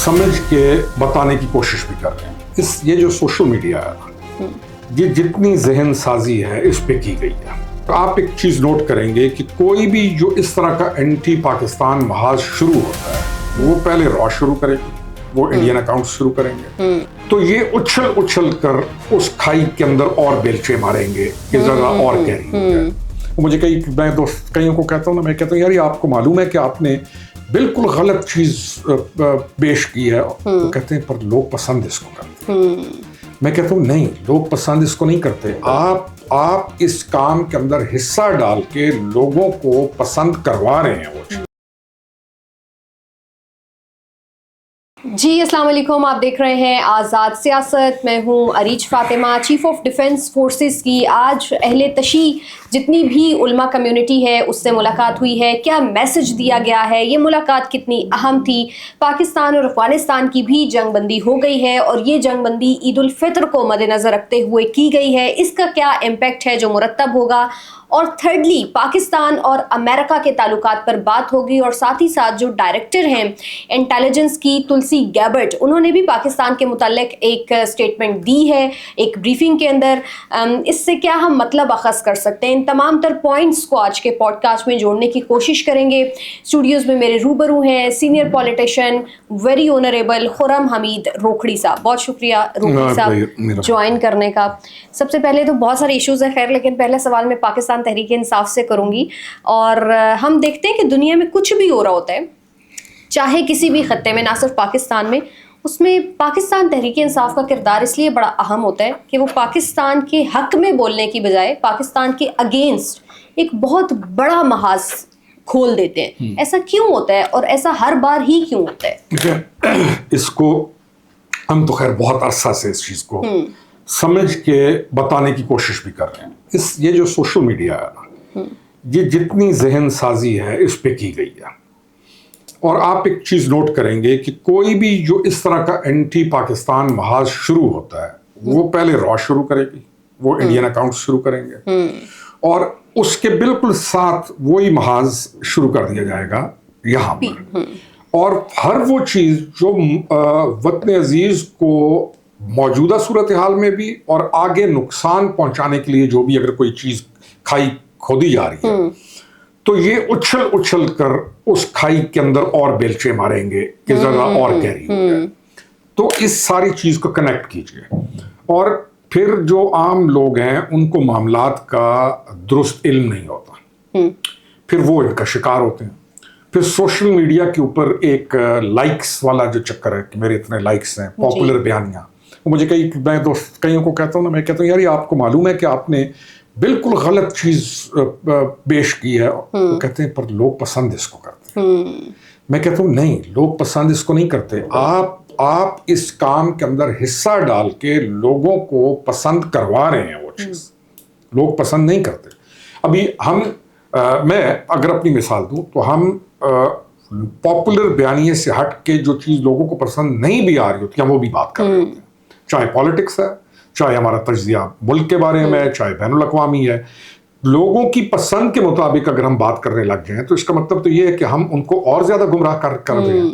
समझ के बताने की कोशिश भी कर रहे हैं। ये जो सोशल मीडिया है, ये जितनी जहन साजी है इस पे की गई है। तो आप एक चीज नोट करेंगे कि कोई भी जो इस तरह का एंटी पाकिस्तान महाज शुरू होता है, वो पहले रॉ शुरू करेंगे, वो इंडियन अकाउंट शुरू करेंगे, तो ये उछल कर उस खाई के अंदर और बेलचे मारेंगे कि जरा और गहरी हो जाए। मुझे मैं दोस्त कईयों को कहता हूँ ना, मैं कहता हूँ यार ये आपको मालूम है कि आपने बिल्कुल गलत चीज पेश की है, तो कहते हैं पर लोग पसंद इसको करते हैं। मैं कहता हूँ नहीं, लोग पसंद इसको नहीं करते, आप इस काम के अंदर हिस्सा डाल के लोगों को पसंद करवा रहे हैं वो चीज। जी अस्सलाम वालेकुम, आप देख रहे हैं आज़ाद सियासत। मैं हूं Areej Fatima, chief of defence forces की। आज अहले तशी जितनी भी उलमा कम्युनिटी है उससे मुलाकात हुई है। क्या मैसेज दिया गया है, ये मुलाकात कितनी अहम थी। पाकिस्तान और अफगानिस्तान की भी जंगबंदी हो गई है और ये जंगबंदी ईद उल फितर को मद्देनज़र रखते हुए की गई है। इसका क्या इम्पैक्ट है जो मुरतब होगा। और थर्डली पाकिस्तान और अमेरिका के ताल्लुकात पर बात होगी। और साथ ही साथ जो डायरेक्टर हैं इंटेलिजेंस की तुलसी गैबर्ट, उन्होंने भी पाकिस्तान के मुताल्लिक एक स्टेटमेंट दी है एक ब्रीफिंग के अंदर। इससे क्या हम मतलब अखज़ कर सकते हैं, इन तमाम तर पॉइंट्स को आज के पॉडकास्ट में जोड़ने की कोशिश करेंगे। स्टूडियोज़ में मेरे रूबरू हैं senior politician very honourable Khurram Hamid Rokhri साहब। बहुत शुक्रिया रोखड़ी साहब ज्वाइन करने का। सबसे पहले तो बहुत सारे इश्यूज़ हैं खैर, लेकिन पहले सवाल मैं पाकिस्तान तहरीक इंसाफ से करूंगी। और हम देखते हैं कि दुनिया में कुछ भी हो रहा होता है, चाहे किसी भी खत्ते में, ना सिर्फ पाकिस्तान में, उसमें पाकिस्तान तहरीक इंसाफ का किरदार इसलिए बड़ा अहम होता है कि वो पाकिस्तान के हक में बोलने की बजाय पाकिस्तान के अगेंस्ट एक बहुत बड़ा महाज खोल देते हैं। ऐसा क्यों होता है और ऐसा हर बार ही क्यों होता है? इसको हम तो खैर बहुत अरसा से इस चीज को समझ के बताने की कोशिश भी कर रहे हैं। ये जो सोशल मीडिया है, ये जितनी जहन साजी है इस पे की गई है। और आप एक चीज नोट करेंगे कि कोई भी जो इस तरह का एंटी पाकिस्तान महाज शुरू होता है, वो पहले रॉ शुरू करेगी, वो इंडियन अकाउंट शुरू करेंगे, और उसके बिल्कुल साथ वही महाज शुरू कर दिया जाएगा यहाँ पर। और हर वो चीज जो वतन अजीज को मौजूदा सूरत हाल में भी और आगे नुकसान पहुंचाने के लिए जो भी अगर कोई चीज खाई खोदी जा रही है, तो ये उछल कर उस खाई के अंदर और बेलचे मारेंगे कि जरा और गहरी हो जाए। तो इस सारी चीज को कनेक्ट कीजिए। और फिर जो आम लोग हैं उनको मामलात का दुरुस्त इल्म नहीं होता, फिर वो इनका शिकार होते हैं। फिर सोशल मीडिया के ऊपर एक लाइक्स वाला जो चक्कर है कि मेरे इतने लाइक्स हैं, पॉपुलर बयानियां। मुझे मैं दोस्त कईयों को कहता हूँ ना, मैं कहता हूँ यार ये आपको मालूम है कि आपने बिल्कुल गलत चीज पेश की है, तो कहते हैं पर लोग पसंद इसको करते हैं। मैं कहता हूँ नहीं, लोग पसंद इसको नहीं करते, आप इस काम के अंदर हिस्सा डाल के लोगों को पसंद करवा रहे हैं वो चीज। लोग पसंद नहीं करते। अभी मैं अगर अपनी मिसाल दूं तो हम पॉपुलर बयानिए से हट के जो चीज लोगों को पसंद नहीं भी आ रही होती है वो भी बात कर रहे होते हैं। चाहे पॉलिटिक्स है, चाहे हमारा तज्जिया मुल्क के बारे में, चाहे बैनुल अक़वामी है। लोगों की पसंद के मुताबिक अगर हम बात करने लग जाएं तो इसका मतलब तो ये है कि हम उनको और ज्यादा गुमराह कर रहे हैं।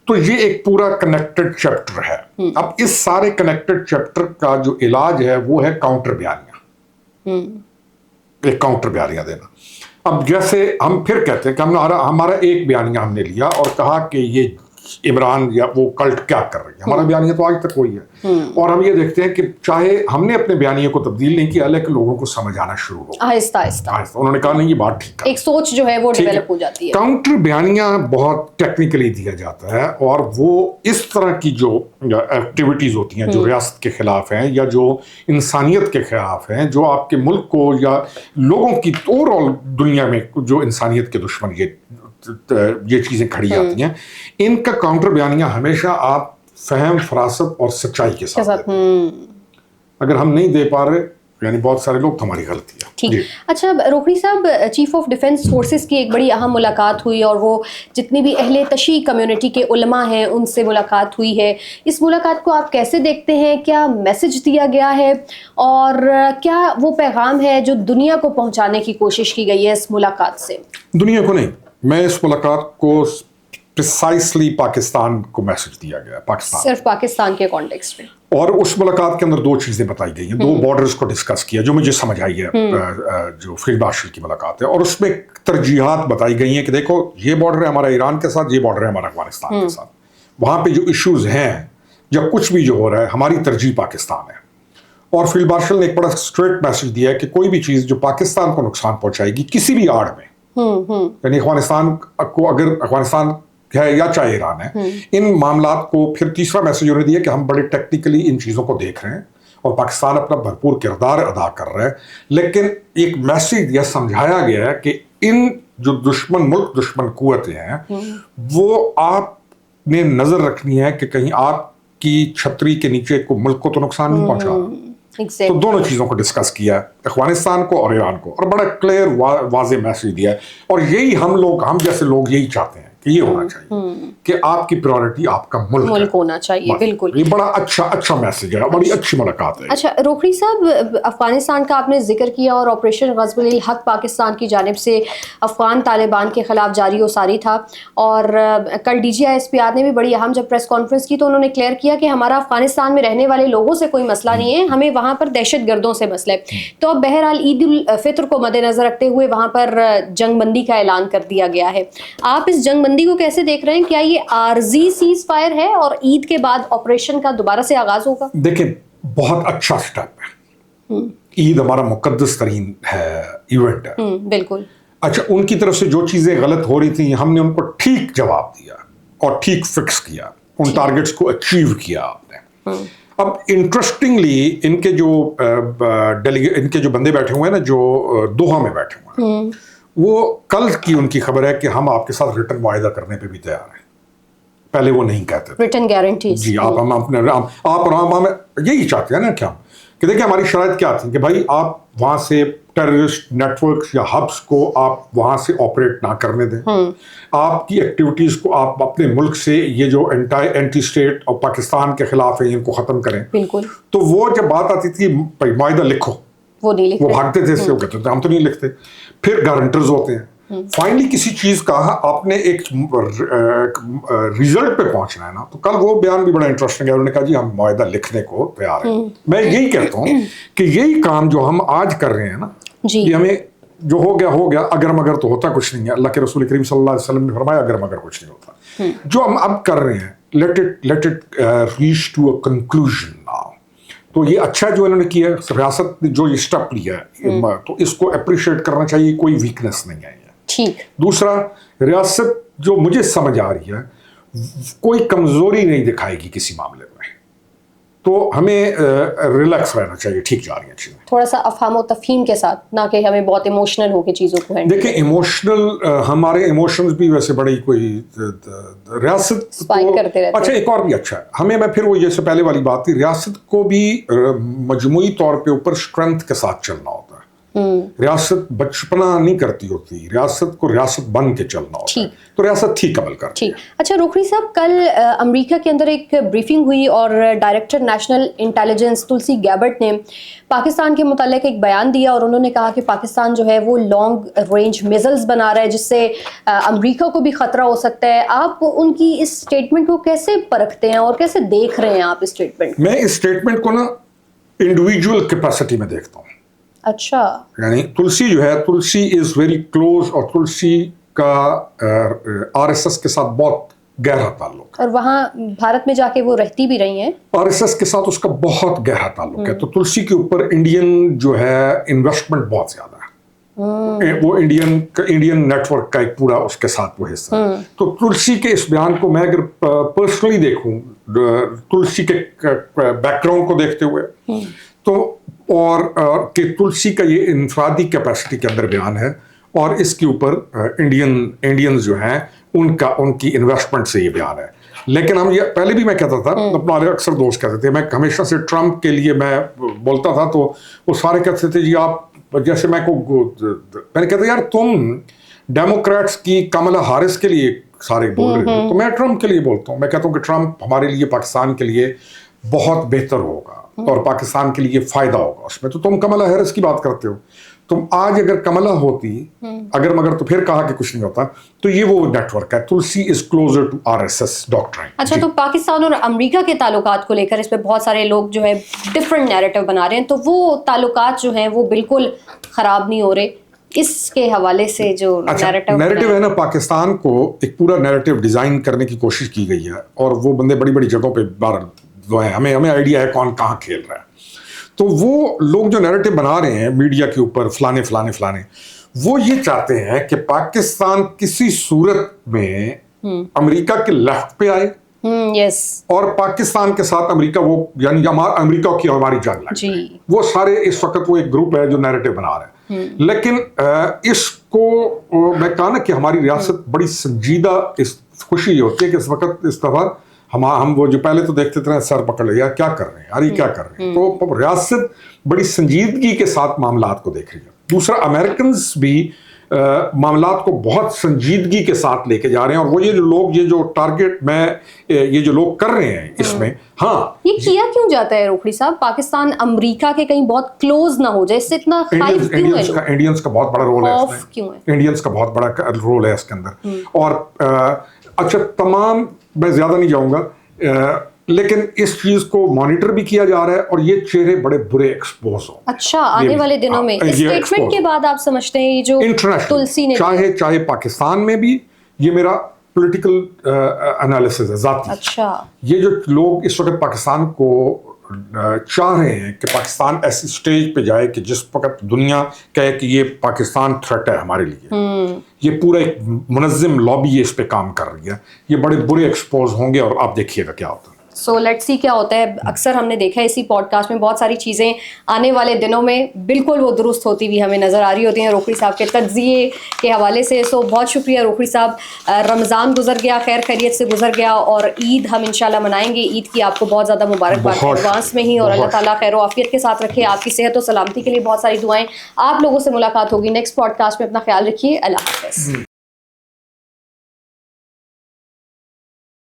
तो ये एक पूरा कनेक्टेड चैप्टर है। अब इस सारे कनेक्टेड चैप्टर का जो इलाज है वो है काउंटर बयानियां, एक काउंटर बयानियां देना। अब जैसे हम फिर कहते हैं कि हमारा एक बयानिया हमने लिया और कहा कि ये इमरान या वो कल्ट क्या कर रही है, हमारा बयानिया तो आज तक वही है। और हम ये देखते हैं कि चाहे हमने अपने बयानिए को तब्दील नहीं किया, लेकिन लोगों को समझ आना शुरू हो आहिस्ता आहिस्ता। उन्होंने कहा नहीं ये बात ठीक है, एक सोच जो है वो डेवलप हो जाती है। काउंटर बयानिया बहुत टेक्निकली दिया जाता है और वो इस तरह की जो एक्टिविटीज होती हैं जो रियासत के खिलाफ हैं या जो इंसानियत के खिलाफ हैं, जो आपके मुल्क को या लोगों की ओवरऑल दुनिया में जो इंसानियत के दुश्मन ये चीजें खड़ी जाती हैं, इनका काउंटर बयानिया हमेशा आप फहम, फरासत और सच्चाई के साथ देते हैं। अगर हम नहीं दे पा रहे यानी बहुत सारे लोग, हमारी गलती है। ठीक। अच्छा रोखड़ी साहब, चीफ ऑफ डिफेंस फोर्सेस की एक बड़ी अहम मुलाकात हुई और वो जितनी भी अहले तशी कम्युनिटी के उलमा हैं उनसे मुलाकात हुई है। इस मुलाकात को आप कैसे देखते हैं? क्या मैसेज दिया गया है और क्या वो पैगाम है जो दुनिया को पहुंचाने की कोशिश की गई है इस मुलाकात से? दुनिया को नहीं, मैं इस मुलाकात को प्रिसाइसली पाकिस्तान को मैसेज दिया गया, पाकिस्तान सिर्फ पाकिस्तान के कॉन्टेक्स्ट में। और उस मुलाकात के अंदर दो चीज़ें बताई गई हैं, दो बॉर्डर्स को डिस्कस किया जो मुझे समझ आई है, जो फील्ड मार्शल की मुलाकात है, और उसमें तरजीहात बताई गई हैं कि देखो ये बॉर्डर है हमारा ईरान के साथ, ये बॉर्डर है हमारा अफगानिस्तान के साथ, वहाँ पे जो इश्यूज हैं या कुछ भी जो हो रहा है हमारी तरजीह पाकिस्तान है। और फील्ड मार्शल ने एक बड़ा स्ट्रेट मैसेज दिया है कि कोई भी चीज़ जो पाकिस्तान को नुकसान पहुंचाएगी किसी भी आड़ में, यानी अफगानिस्तान को, अगर अफगानिस्तान है या चाहे ईरान है, इन मामलात को, फिर तीसरा मैसेज उन्होंने दिया कि हम बड़े टेक्निकली इन चीज़ों को देख रहे हैं और पाकिस्तान अपना भरपूर किरदार अदा कर रहा है, लेकिन एक मैसेज यह समझाया गया है कि इन जो दुश्मन कुव्वतें हैं वो आपने नज़र रखनी है कि कहीं आपकी छतरी के नीचे को मुल्क को तो नुकसान नहीं पहुंचा रहा। Exactly. तो दोनों चीज़ों को डिस्कस किया है, अफगानिस्तान को और ईरान को, और बड़ा क्लियर वाज़ेह मैसेज दिया है। और यही हम जैसे लोग यही चाहते हैं कि ये होना चाहिए कि आपकी प्रायोरिटी आपका मुल्क होना चाहिए। बिल्कुल, ये बड़ा अच्छा मैसेज है, बड़ी अच्छी मुलाकात है। अच्छा रोकड़ी साहब, अफगानिस्तान का आपने जिक्र किया और ऑपरेशन ग़ज़्व-उल हक़ पाकिस्तान की जानिब से अफगान तालिबान के खिलाफ जारी व सारी था, और कल DGISPR ने भी बड़ी अहम जब प्रेस कॉन्फ्रेंस की तो उन्होंने क्लियर किया कि हमारा अफगानिस्तान में रहने वाले लोगों से कोई मसला नहीं है, हमें वहाँ पर दहशत गर्दों से मसला है। तो अब बहरहाल ईद उल फितर को मद्देनज़र रखते हुए वहाँ पर जंगबंदी का ऐलान कर दिया गया है। आप इस जंगबंदी को कैसे देख रहे हैं? क्या ये आर्जी सीज फायर है और ईद के बाद ऑपरेशन का दोबारा से आगाज होगा? देखिए, बहुत अच्छा स्टेप है। ईद हमारा मुकद्दस तरीन है, इवेंट है। बिल्कुल। अच्छा, उनकी तरफ से जो चीजें गलत हो रही थी हमने उनको ठीक जवाब दिया और ठीक फिक्स किया, उन टारगेट्स को अचीव किया आपने। अब इंटरेस्टिंगली इनके जो बंदे बैठे हुए हैं ना, जो दोहा में बैठे हुए हैं, वो कल की उनकी खबर है कि हम आपके साथ रिटर्न वायदा करने पे भी तैयार हैं। पहले वो नहीं कहते थे। रिटर्न गारंटी जी, आप और हम यही चाहते हैं ना क्या, कि देखिए हमारी शर्त क्या थी कि भाई आप वहाँ से टेररिस्ट नेटवर्क्स या हब्स को आप वहाँ से ऑपरेट ना करने दें, आपकी एक्टिविटीज़ को आप अपने मुल्क से, ये जो एंटी स्टेट और पाकिस्तान के खिलाफ है इनको ख़त्म करें। बिल्कुल। तो वो जब बात आती थी भाई मायदा लिखो, वो नहीं लिखते, वो भागते थे इससे, वो कहते थे हम तो नहीं लिखते। फिर गारंटर्स होते हैं। फाइनली किसी चीज का आपने एक रिजल्ट पे पहुंचना है ना, तो कल वो बयान भी बड़ा इंटरेस्टिंग है। उन्होंने कहा जी हम मुआहदा लिखने को तैयार हैं। मैं यही कहता हूँ कि यही काम जो हम आज कर रहे हैं ना, ये हमें जो हो गया, अगर मगर तो होता कुछ नहीं है। अल्लाह के रसूल करीम सल्लल्लाहु अलैहि वसल्लम ने फरमाया अगर मगर कुछ नहीं होता। जो हम अब कर रहे हैं, let it reach to a conclusion now. तो ये अच्छा जो इन्होंने किया, रियासत ने जो ये स्टेप लिया है, तो इसको अप्रिशिएट करना चाहिए, कोई वीकनेस नहीं है। ठीक। दूसरा, रियासत जो मुझे समझ आ रही है कोई कमजोरी नहीं दिखाएगी किसी मामले में, तो हमें रिलैक्स रहना चाहिए, ठीक जा रही है चीजें। थोड़ा सा अफहाम और तफहीम के साथ, ना कि हमें बहुत इमोशनल होकर चीजों को हैंडल। देखिए इमोशनल, हमारे इमोशंस भी वैसे बड़ी कोई रियासत स्पाइक करते रहते हैं। अच्छा, एक और भी अच्छा है हमें, मैं फिर वो जैसे पहले वाली बात थी, रियासत को भी मजमूई तौर पे ऊपर स्ट्रेंथ के साथ चलना होता है। रियासत बचपना नहीं करती होती, रियासत को रियासत बन के चलना होता है, तो रियासत ठीक अमल करती है। अच्छा रोकड़ी साहब, कल अमेरिका के अंदर एक ब्रीफिंग हुई और डायरेक्टर नेशनल इंटेलिजेंस तुलसी गैबर्ट ने पाकिस्तान के मुतालिक एक बयान दिया और उन्होंने कहा कि पाकिस्तान जो है वो लॉन्ग रेंज मिसाइल्स बना रहा है जिससे अमेरिका को भी खतरा हो सकता है। आप उनकी इस स्टेटमेंट को कैसे परखते हैं और कैसे देख रहे हैं आप इस स्टेटमेंट? मैं इस स्टेटमेंट को ना इंडिविजुअल कैपेसिटी में देखता हूँ। अच्छा। यानी तुलसी जो है, तुलसी इज वेरी क्लोज, और तुलसी का RSS के साथ बहुत गहरा ताल्लुक है, और वहाँ भारत में जाके वो रहती भी रही हैं। RSS के साथ उसका बहुत गहरा ताल्लुक है, तो तुलसी के ऊपर इंडियन जो है इन्वेस्टमेंट बहुत ज्यादा है। वो इंडियन नेटवर्क का एक पूरा उसके साथ वो हिस्सा है। तो तुलसी के इस बयान को मैं अगर पर्सनली देखूं, तुलसी के बैकग्राउंड को देखते हुए, तो और कि तुलसी का ये इंफरादी कैपेसिटी के अंदर बयान है, और इसके ऊपर इंडियंस जो हैं उनकी इन्वेस्टमेंट से ये बयान है। लेकिन हम ये पहले भी मैं कहता था, अपने अक्सर दोस्त कहते थे, मैं हमेशा से ट्रम्प के लिए मैं बोलता था, तो वो सारे कहते थे जी आप, जैसे मैंने कहता यार तुम डेमोक्रेट्स की कमला हारिस के लिए सारे बोल रहे हो, तो मैं ट्रम्प के लिए बोलता हूँ। मैं कहता हूँ कि ट्रम्प हमारे लिए, पाकिस्तान के लिए बहुत बेहतर होगा और पाकिस्तान के लिए फायदा होगा उसमें, तो तुम कमला हैरिस की बात करते हो। तो आज अगर कमला होती अगर मगर तो फिर कहा कि कुछ नहीं होता, तो ये वो नेटवर्क है. Tulsi is closer to RSS doctrine. अच्छा, तो पाकिस्तान और अमेरिका के ताल्लुकात को लेकर इस पे बहुत सारे लोग जो है डिफरेंट नैरेटिव बना रहे हैं, तो वो ताल्लुकात जो हैं वो बिल्कुल ख़राब नहीं हो रहे. इसके हवाले से जो नैरेटिव है ना, पाकिस्तान को एक पूरा नैरेटिव डिजाइन करने की कोशिश की गई है, और वो बंदे बड़ी बड़ी जगहों पे बार जो है, हमें आइडिया है कौन कहाँ खेल रहा है. तो वो लोग जो नैरेटिव बना रहे हैं मीडिया के ऊपर, फलाने फलाने फलाने, वो ये चाहते हैं कि पाकिस्तान किसी सूरत में अमेरिका के लेफ्ट पे आए, यस, और पाकिस्तान के साथ अमेरिका, वो यानी अमेरिका की हमारी जंग लगे. जी, वो सारे इस वक्त वो एक ग्रुप है जो नैरेटिव बना रहे हैं. लेकिन इसको मैं कहा ना कि हमारी रियासत बड़ी संजीदा, इस खुशी ये होती है कि इस वक्त इस दफा हम वो जो पहले तो देखते थे सर पकड़ ले, यार क्या कर रहे हैं, यार ये क्या कर रहे हैं. तो रियासत बड़ी संजीदगी के साथ मामलात को देख रही है. दूसरा, अमेरिकन्स भी मामलात को बहुत संजीदगी के साथ लेके जा रहे हैं, और वो ये जो टारगेट में ये जो लोग कर रहे हैं इसमें, हाँ, ये किया क्यों जाता है रोखड़ी साहब, पाकिस्तान अमेरिका के कहीं बहुत क्लोज ना हो जाए, इससे इतना खाइफ क्यों है? इंडियंस का बहुत बड़ा रोल है इसमें. क्यों है? इंडियंस का बहुत बड़ा रोल है इसके अंदर. और अच्छा, तमाम, मैं ज्यादा नहीं जाऊंगा, लेकिन इस चीज को मॉनिटर भी किया जा रहा है, और ये चेहरे बड़े बुरे एक्सपोज हो. अच्छा, आने वाले दिनों में इस स्टेटमेंट के बाद आप समझते हैं ये जो तुलसी ने, चाहे पाकिस्तान में भी, ये मेरा पॉलिटिकल एनालिसिस है जाती. अच्छा, ये जो लोग इस वक्त पाकिस्तान को चाह रहे हैं कि पाकिस्तान ऐसी स्टेज पे जाए कि जिस वक्त दुनिया कहे कि ये पाकिस्तान थ्रेट है हमारे लिए, ये पूरा एक मुनज़्ज़म लॉबी इस पे काम कर रही है, ये बड़े बुरे एक्सपोज होंगे, और आप देखिएगा क्या होता है. सो लेट्स सी क्या होता है. अक्सर हमने देखा है इसी पॉडकास्ट में बहुत सारी चीज़ें आने वाले दिनों में बिल्कुल वो दुरुस्त होती हुई हमें नज़र आ रही होती हैं रोखड़ी साहब के तज्ज़िये के हवाले से. सो बहुत शुक्रिया रोखड़ी साहब. रमज़ान गुजर गया, खैर खैरियत से गुजर गया, और ईद हम इंशाल्लाह मनाएंगे. ईद की आपको बहुत ज़्यादा मुबारकबाद एडवांस में ही, और अल्लाह ताला खैर व आफियत के साथ रखे. आपकी सेहत और सलामती के लिए बहुत सारी दुआएं. आप लोगों से मुलाकात होगी नेक्स्ट पॉडकास्ट में. अपना ख्याल रखिए. अल्लाह हाफ़िज़.